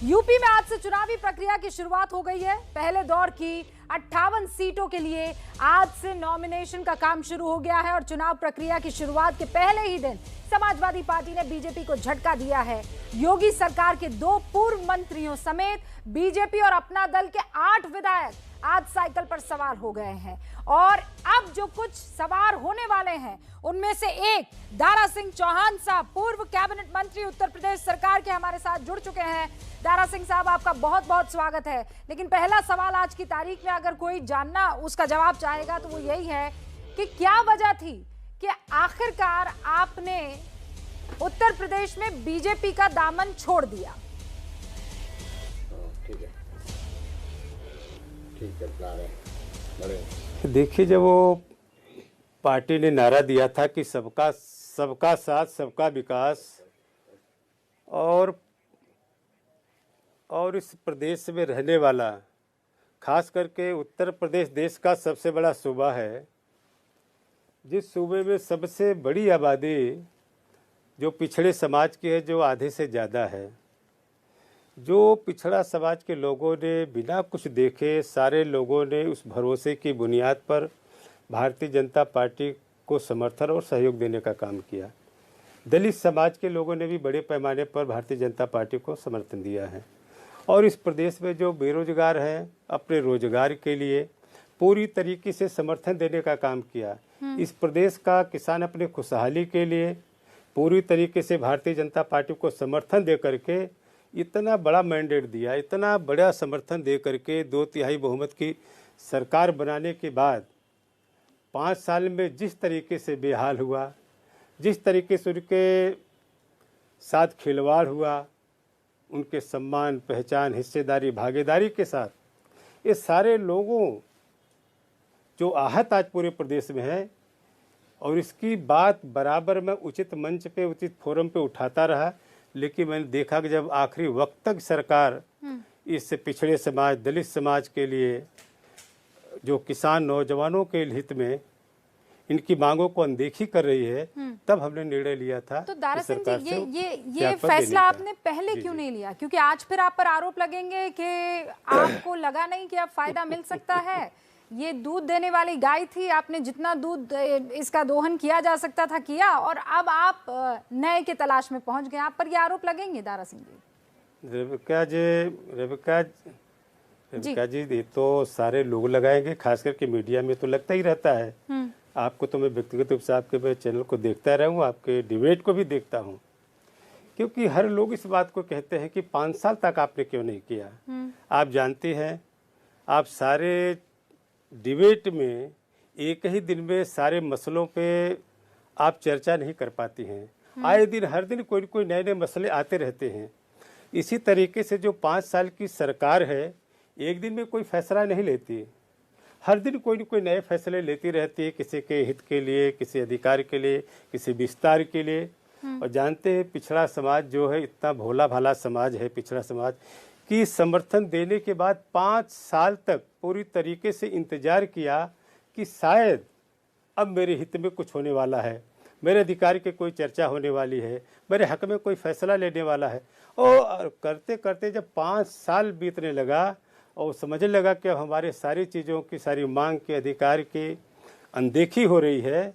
UP में आज से चुनावी प्रक्रिया की शुरुआत हो गई है। पहले दौर की 58 सीटों के लिए आज से नॉमिनेशन का काम शुरू हो गया है और चुनाव प्रक्रिया की शुरुआत के पहले ही दिन समाजवादी पार्टी ने बीजेपी को झटका दिया है। योगी सरकार के 2 पूर्व मंत्रियों समेत बीजेपी और अपना दल के 8 विधायक आज साइकिल पर सवार हो गए हैं और अब जो कुछ सवार होने वाले हैं उनमें से एक दारा सिंह चौहान साहब, पूर्व कैबिनेट मंत्री उत्तर प्रदेश सरकार के, हमारे साथ जुड़ चुके हैं। दारा सिंह साहब, आपका बहुत बहुत स्वागत है। लेकिन पहला सवाल, आज की तारीख में अगर कोई जानना उसका जवाब चाहेगा तो वो यही है कि क्या वजह थी कि आखिरकार आपने उत्तर प्रदेश में बीजेपी का दामन छोड़ दिया? देखिए, जब वो पार्टी ने नारा दिया था कि सबका साथ सबका विकास और इस प्रदेश में रहने वाला, खास करके उत्तर प्रदेश देश का सबसे बड़ा सूबा है, जिस सूबे में सबसे बड़ी आबादी जो पिछड़े समाज की है, जो आधे से ज़्यादा है, जो पिछड़ा समाज के लोगों ने बिना कुछ देखे, सारे लोगों ने उस भरोसे की बुनियाद पर भारतीय जनता पार्टी को समर्थन और सहयोग देने का काम किया। दलित समाज के लोगों ने भी बड़े पैमाने पर भारतीय जनता पार्टी को समर्थन दिया है और इस प्रदेश में जो बेरोजगार हैं, अपने रोजगार के लिए पूरी तरीके से समर्थन देने का काम किया। इस प्रदेश का किसान अपने खुशहाली के लिए पूरी तरीके से भारतीय जनता पार्टी को समर्थन दे करके इतना बड़ा मैंडेट दिया, इतना बड़ा समर्थन दे करके 2/3 बहुमत की सरकार बनाने के बाद 5 साल में जिस तरीके से बेहाल हुआ, जिस तरीके से उनके साथ खिलवाड़ हुआ, उनके सम्मान, पहचान, हिस्सेदारी, भागीदारी के साथ, ये सारे लोगों जो आहत आज पूरे प्रदेश में है और इसकी बात बराबर मैं उचित मंच पे, उचित फोरम पे उठाता रहा। लेकिन मैंने देखा कि जब आखिरी वक्त तक सरकार इस पिछड़े समाज, दलित समाज के लिए, जो किसान नौजवानों के हित में इनकी मांगों को अनदेखी कर रही है, तब हमने निर्णय लिया था। तो दारा सिंह जी, ये फैसला आपने पहले क्यों नहीं लिया? क्योंकि आज फिर आप पर आरोप लगेंगे कि आपको लगा नहीं कि अब फायदा मिल सकता है। ये दूध देने वाली गाय थी, आपने जितना दूध इसका दोहन किया जा सकता था किया और अब आप नए के तलाश में पहुंच गए। आप पर ये आरोप लगेंगे दारा सिंह जी? रेबिका जी, ये तो सारे लोग लगाएंगे, खास करके मीडिया में तो लगता ही रहता है। आपको तो मैं व्यक्तिगत रूप से आपके मैं चैनल को देखता रहा हूँ, आपके डिबेट को भी देखता हूँ, क्योंकि हर लोग इस बात को कहते हैं कि 5 साल तक आपने क्यों नहीं किया। आप जानते हैं, आप सारे डिबेट में एक ही दिन में सारे मसलों पे आप चर्चा नहीं कर पाती हैं। आए दिन, हर दिन कोई न कोई नए नए मसले आते रहते हैं। इसी तरीके से जो 5 साल की सरकार है, एक दिन में कोई फैसला नहीं लेती, हर दिन कोई न कोई नए फैसले लेती रहती है, किसी के हित के लिए, किसी अधिकार के लिए, किसी विस्तार के लिए। और जानते हैं, पिछड़ा समाज जो है, इतना भोला भाला समाज है पिछड़ा समाज, कि समर्थन देने के बाद 5 साल तक पूरी तरीके से इंतजार किया कि शायद अब मेरे हित में कुछ होने वाला है, मेरे अधिकार की कोई चर्चा होने वाली है, मेरे हक में कोई फैसला लेने वाला है। और करते करते जब 5 साल बीतने लगा और समझने लगा कि अब हमारे सारी चीज़ों की, सारी मांग के, अधिकार की अनदेखी हो रही है,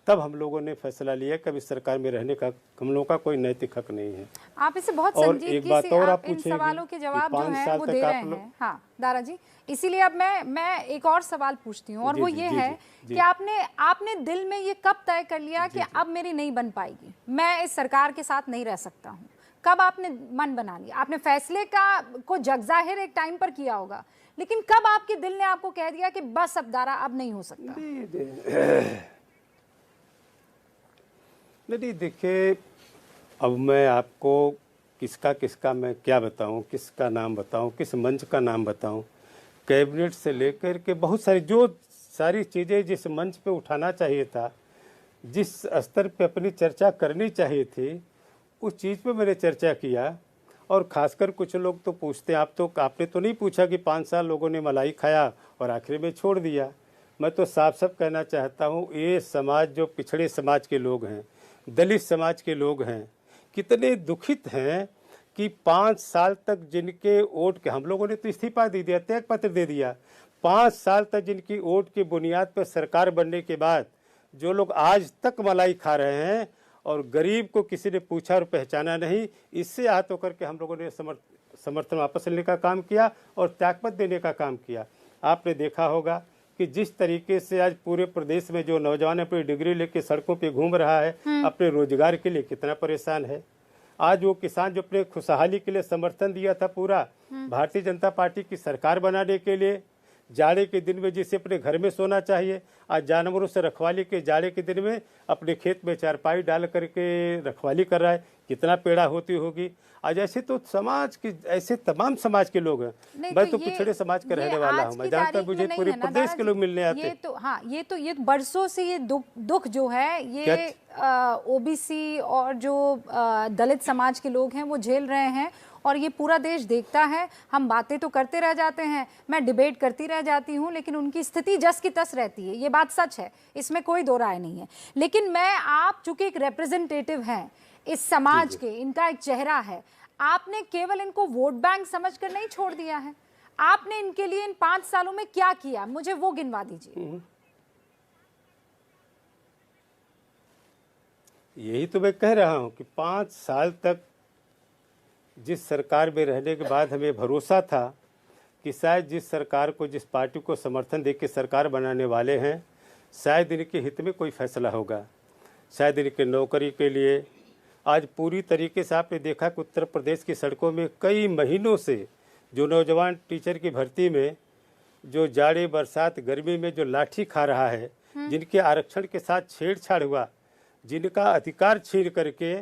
तब हम लोगों ने फैसला लिया कि अब इस सरकार में रहने का हम लोगों का कोई नैतिक हक नहीं है। आप इसे बहुत संजीदगी से आप इन सवालों के जवाब जो है वो दे रहे हैं। हाँ दारा जी, इसीलिए अब मैं एक और सवाल पूछती हूँ और वो ये है कि आपने दिल में ये कब तय कर लिया कि अब मेरी नहीं बन पाएगी, मैं इस सरकार के साथ नहीं रह सकता हूँ? कब आपने मन बना लिया? आपने फैसले को जगजाहिर एक टाइम पर किया होगा, लेकिन कब आपके दिल ने आपको कह दिया कि बस अब दारा अब नहीं हो सकता? नहीं, देखिए, अब मैं आपको किसका मैं क्या बताऊं, किसका नाम बताऊं, किस मंच का नाम बताऊं। कैबिनेट से लेकर के बहुत सारी जो सारी चीज़ें जिस मंच पे उठाना चाहिए था, जिस स्तर पे अपनी चर्चा करनी चाहिए थी, उस चीज़ पे मैंने चर्चा किया। और खासकर कुछ लोग तो पूछते हैं, आपने तो नहीं पूछा कि 5 साल लोगों ने मलाई खाया और आखिर में छोड़ दिया। मैं तो साफ साफ कहना चाहता हूँ, ये समाज जो पिछड़े समाज के लोग हैं, दलित समाज के लोग हैं, कितने दुखित हैं कि 5 साल तक जिनके वोट के, हम लोगों ने तो इस्तीफा दे दिया, त्याग पत्र दे दिया, 5 साल तक जिनकी वोट की बुनियाद पर सरकार बनने के बाद जो लोग आज तक मलाई खा रहे हैं और गरीब को किसी ने पूछा और पहचाना नहीं, इससे आहत होकर के हम लोगों ने समर्थन वापस लेने का काम किया और त्यागपत्र देने का काम किया। आपने देखा होगा कि जिस तरीके से आज पूरे प्रदेश में जो नौजवान अपनी डिग्री लेके सड़कों पे घूम रहा है, अपने रोजगार के लिए कितना परेशान है। आज वो किसान जो अपने खुशहाली के लिए समर्थन दिया था पूरा भारतीय जनता पार्टी की सरकार बनाने के लिए, जाड़े के दिन में जिसे अपने घर में सोना चाहिए, आज जानवरों से रखवाली के जाड़े के दिन में अपने खेत में चारपाई डाल करके रखवाली कर रहा है, कितना पीड़ा होती होगी। आज ऐसे तो समाज के, ऐसे तमाम समाज के लोग हैं। मैं तो पिछड़े समाज का रहने वाला हूँ, मैं जानता हूँ, मुझे पूरे प्रदेश के लोग मिलने आते हैं। ये बरसों से ये दुख जो है ये ओबीसी और जो दलित समाज के लोग हैं वो झेल रहे हैं और ये पूरा देश देखता है। हम बातें तो करते रह जाते हैं, मैं डिबेट करती रह जाती हूँ, लेकिन उनकी स्थिति जस की तस रहती है, ये बात सच है, इसमें कोई दो राय नहीं है। लेकिन आप चूंकि एक रिप्रेजेंटेटिव हैं इस समाज के, इनका एक चेहरा है, आपने केवल इनको वोट बैंक समझकर नहीं छोड़ दिया है, आपने इनके लिए इन 5 सालों में क्या किया, मुझे वो गिनवा दीजिए। यही तो मैं कह रहा हूं कि 5 साल तक जिस सरकार में रहने के बाद हमें भरोसा था कि शायद जिस सरकार को, जिस पार्टी को समर्थन देकर सरकार बनाने वाले हैं, शायद इनके हित में कोई फैसला होगा, शायद इनके नौकरी के लिए। आज पूरी तरीके से आपने देखा कि उत्तर प्रदेश की सड़कों में कई महीनों से जो नौजवान टीचर की भर्ती में जो जाड़े बरसात गर्मी में जो लाठी खा रहा है, जिनके आरक्षण के साथ छेड़छाड़ हुआ, जिनका अधिकार छीन करके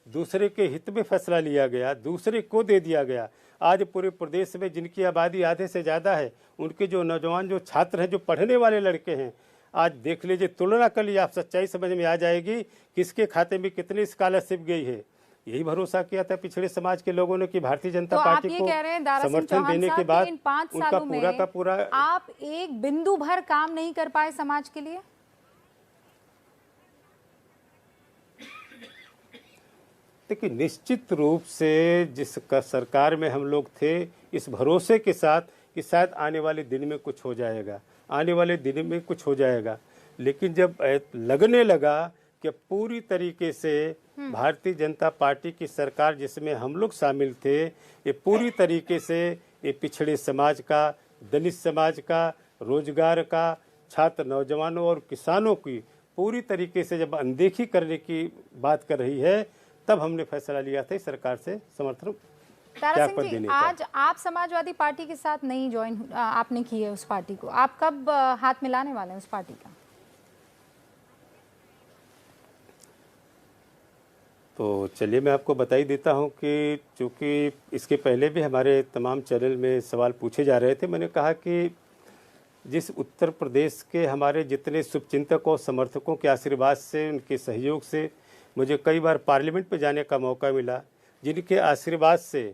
दूसरे के हित में फैसला लिया गया, दूसरे को दे दिया गया। आज पूरे प्रदेश में जिनकी आबादी आधे से ज़्यादा है, उनके जो नौजवान जो छात्र हैं, जो पढ़ने वाले लड़के हैं, आज देख लीजिए, तुलना कर लीजिए, आप सच्चाई समझ में आ जाएगी किसके खाते में कितनी स्कॉलरशिप गई है। यही भरोसा किया था पिछड़े समाज के लोगों ने कि भारतीय जनता पार्टी को समर्थन देने के बाद उनका पूरा का पूरा। आप एक बिंदु भर काम नहीं कर पाए समाज के लिए? देखिए, निश्चित रूप से जिस सरकार में हम लोग थे, इस भरोसे के साथ कि शायद आने वाले दिन में कुछ हो जाएगा, आने वाले दिन में कुछ हो जाएगा, लेकिन जब लगने लगा कि पूरी तरीके से भारतीय जनता पार्टी की सरकार जिसमें हम लोग शामिल थे, ये पूरी तरीके से ये पिछड़े समाज का, दलित समाज का, रोजगार का, छात्र नौजवानों और किसानों की पूरी तरीके से जब अनदेखी करने की बात कर रही है, तब हमने फैसला लिया था इस सरकार से समर्थन त्यागपत्र देने का। आज आप समाजवादी पार्टी के साथ नहीं ज्वाइन आपने की है उस पार्टी को, आप कब हाथ मिलाने वाले हैं उस पार्टी का? तो चलिए मैं आपको बता ही देता हूं कि चूंकि इसके पहले भी हमारे तमाम चैनल में सवाल पूछे जा रहे थे, मैंने कहा कि जिस उत्तर प्रदेश के हमारे जितने शुभचिंतक और समर्थकों के आशीर्वाद से, उनके सहयोग से मुझे कई बार पार्लियामेंट में जाने का मौका मिला, जिनके आशीर्वाद से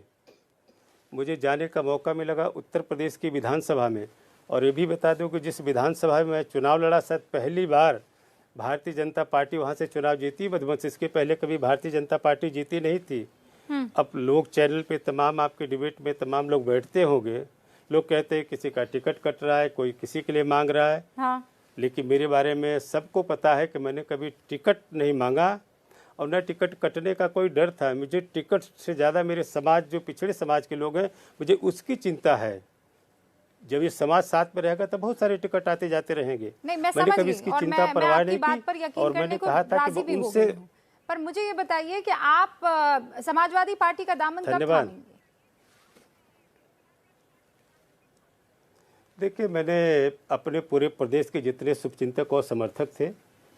मुझे जाने का मौका मिला उत्तर प्रदेश की विधानसभा में। और ये भी बता दूं कि जिस विधानसभा में मैं चुनाव लड़ा, शायद पहली बार भारतीय जनता पार्टी वहाँ से चुनाव जीती मधुबन से। इसके पहले कभी भारतीय जनता पार्टी जीती नहीं थी। अब लोग चैनल पे तमाम आपके डिबेट में तमाम लोग बैठते होंगे, लोग कहते हैं किसी का टिकट कट रहा है, कोई किसी के लिए मांग रहा है। हाँ। लेकिन मेरे बारे में सबको पता है कि मैंने कभी टिकट नहीं मांगा और न टिकट कटने का कोई डर था। मुझे टिकट से ज़्यादा मेरे समाज, जो पिछड़े समाज के लोग हैं, मुझे उसकी चिंता है। जब ये समाज साथ में रहेगा तो बहुत सारे टिकट आते जाते रहेंगे। मैंने कभी इसकी चिंता परवाह नहीं की और मैंने कहा था कि उनसे। पर मुझे ये बताइए कि आप समाजवादी पार्टी का दामन कब थामेंगे? देखिए, मैंने अपने पूरे प्रदेश के जितने शुभचिंतक और समर्थक थे,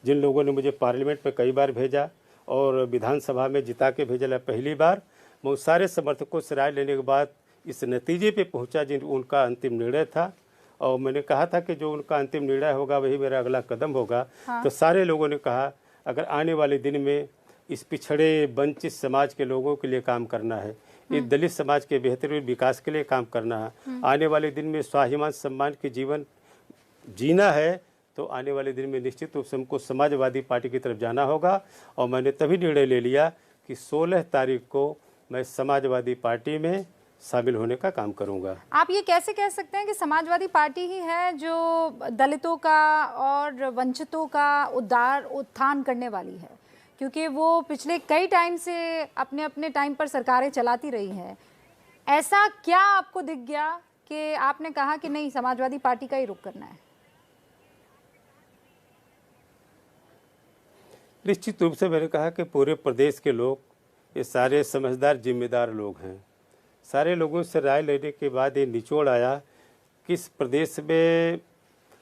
जिन लोगों ने मुझे पार्लियामेंट में कई बार भेजा और विधानसभा में जिता के भेजा पहली बार, मैं उस सारे समर्थकों से राय लेने के बाद इस नतीजे पे पहुंचा जिन उनका अंतिम निर्णय था। और मैंने कहा था कि जो उनका अंतिम निर्णय होगा वही मेरा अगला कदम होगा। हाँ। तो सारे लोगों ने कहा अगर आने वाले दिन में इस पिछड़े वंचित समाज के लोगों के लिए काम करना है, इस दलित समाज के बेहतरीन विकास के लिए काम करना है, आने वाले दिन में स्वाभिमान सम्मान के जीवन जीना है, तो आने वाले दिन में निश्चित रूप से हमको समाजवादी पार्टी की तरफ जाना होगा। और मैंने तभी निर्णय ले लिया कि 16 तारीख को मैं समाजवादी पार्टी में शामिल होने का काम करूंगा। आप ये कैसे कह सकते हैं कि समाजवादी पार्टी ही है जो दलितों का और वंचितों का उत्थान करने वाली है, क्योंकि वो पिछले कई टाइम से अपने अपने टाइम पर सरकारें चलाती रही हैं। ऐसा क्या आपको दिख गया कि आपने कहा कि नहीं, समाजवादी पार्टी का ही रुख करना है? निश्चित रूप से मैंने कहा कि पूरे प्रदेश के लोग ये सारे समझदार जिम्मेदार लोग हैं। सारे लोगों से राय लेने के बाद ये निचोड़ आया कि इस प्रदेश में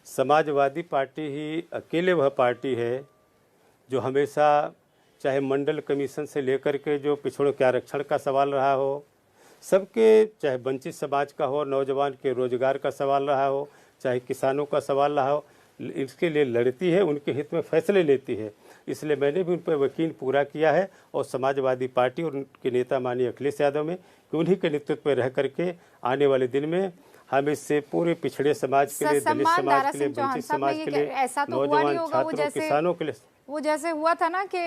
समाजवादी पार्टी ही अकेले वह पार्टी है जो हमेशा, चाहे मंडल कमीशन से लेकर के जो पिछड़ों के आरक्षण का सवाल रहा हो, सबके, चाहे वंचित समाज का हो, नौजवान के रोजगार का सवाल रहा हो, चाहे किसानों का सवाल रहा हो, इसके लिए लड़ती है, उनके हित में फैसले लेती है। इसलिए मैंने भी उन पर यकीन पूरा किया है और समाजवादी पार्टी और उनके नेता माननीय अखिलेश यादव में कि उन्हीं के नेतृत्व में रह करके आने वाले दिन में हम इससे पूरे पिछड़े समाज के लिए, दलित समाज के लिए, वंचित समाज के लिए, नौजवान छात्रों, किसानों के लिए। वो जैसे हुआ था ना कि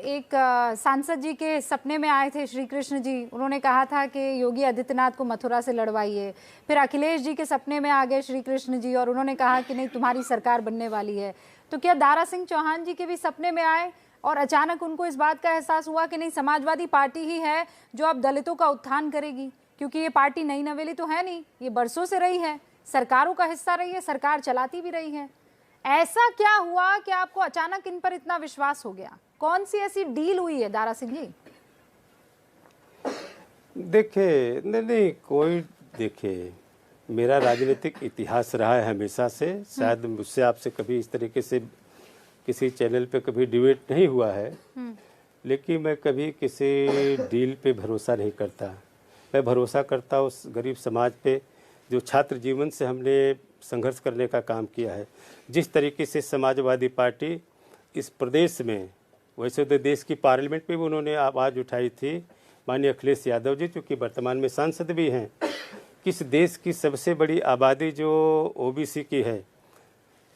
एक सांसद जी के सपने में आए थे श्री कृष्ण जी, उन्होंने कहा था कि योगी आदित्यनाथ को मथुरा से लड़वाइए। फिर अखिलेश जी के सपने में आ गए श्री कृष्ण जी और उन्होंने कहा कि नहीं, तुम्हारी सरकार बनने वाली है। तो क्या दारा सिंह चौहान जी के भी सपने में आए और अचानक उनको इस बात का एहसास हुआ कि नहीं, समाजवादी पार्टी ही है जो अब दलितों का उत्थान करेगी? क्योंकि ये पार्टी नई नवेली तो है नहीं, ये बरसों से रही है, सरकारों का हिस्सा रही है, सरकार चलाती भी रही है। ऐसा क्या हुआ कि आपको अचानक इन पर इतना विश्वास हो गया? कौन सी ऐसी डील हुई है दारा सिंह जी? देखिए, नहीं कोई, देखिए मेरा राजनीतिक इतिहास रहा है हमेशा से। शायद मुझसे आपसे कभी इस तरीके से किसी चैनल पे कभी डिबेट नहीं हुआ है, लेकिन मैं कभी किसी डील पे भरोसा नहीं करता। मैं भरोसा करता उस गरीब समाज पे जो छात्र जीवन से हमने संघर्ष करने का काम किया है। जिस तरीके से समाजवादी पार्टी इस प्रदेश में, वैसे तो देश की पार्लियामेंट में भी उन्होंने आवाज़ उठाई थी, माननीय अखिलेश यादव जी जो कि वर्तमान में सांसद भी हैं, किस देश की सबसे बड़ी आबादी जो ओबीसी की है,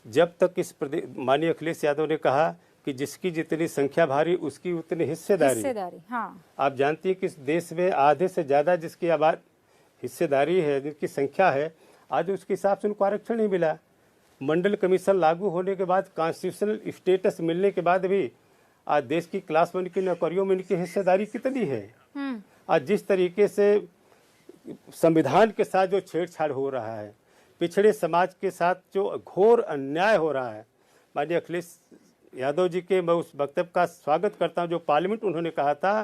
जब तक इस प्रदेश, माननीय अखिलेश यादव ने कहा कि जिसकी जितनी संख्या भारी उसकी उतनी हिस्सेदारी। हाँ। आप जानती हैं कि इस देश में आधे से ज़्यादा जिसकी हिस्सेदारी है, जिसकी संख्या है, आज उसके हिसाब से उनको आरक्षण नहीं मिला। मंडल कमीशन लागू होने के बाद, कॉन्स्टिट्यूशनल स्टेटस मिलने के बाद भी आज देश की क्लास 1 की नौकरियों में इनकी हिस्सेदारी कितनी है। आज जिस तरीके से संविधान के साथ जो छेड़छाड़ हो रहा है, पिछड़े समाज के साथ जो घोर अन्याय हो रहा है, माननीय अखिलेश यादव जी के मैं उस वक्तव्य का स्वागत करता हूं जो पार्लियामेंट उन्होंने कहा था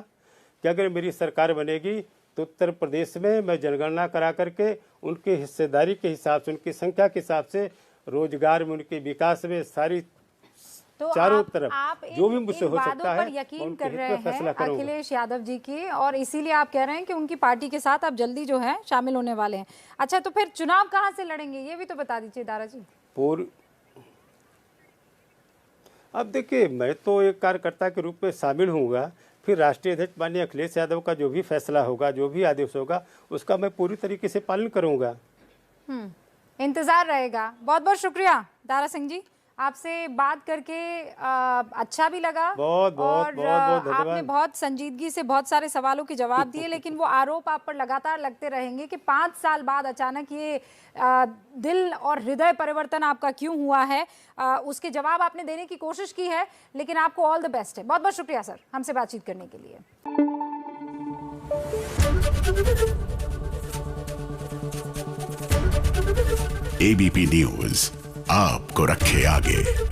कि अगर मेरी सरकार बनेगी तो उत्तर प्रदेश में मैं जनगणना करा करके उनकी हिस्सेदारी के हिसाब से, उनकी संख्या के हिसाब से रोजगार में, उनके विकास में, सारी तो चारों तरफ जो भी मुझसे हो सकता है यकीन कर रहे हैं अखिलेश यादव जी की, और इसीलिए आप कह रहे हैं कि उनकी पार्टी के साथ आप जल्दी जो है शामिल होने वाले हैं। अच्छा, तो फिर चुनाव कहां से लड़ेंगे ये भी तो बता दीजिए दारा जी। अब देखिए, मैं तो एक कार्यकर्ता के रूप में शामिल होऊंगा, फिर राष्ट्रीय अध्यक्ष माननीय अखिलेश यादव का जो भी फैसला होगा, जो भी आदेश होगा, उसका मैं पूरी तरीके से पालन करूंगा। इंतजार रहेगा। बहुत बहुत शुक्रिया दारा सिंह जी, आपसे बात करके अच्छा भी लगा। बहुत आपने बहुत संजीदगी से बहुत सारे सवालों के जवाब दिए, लेकिन वो आरोप आप पर लगातार लगते रहेंगे कि 5 साल बाद अचानक ये दिल और हृदय परिवर्तन आपका क्यों हुआ है, उसके जवाब आपने देने की कोशिश की है, लेकिन आपको ऑल द बेस्ट है। बहुत बहुत शुक्रिया सर हमसे बातचीत करने के लिए। एबीपी न्यूज आपको रखे आगे।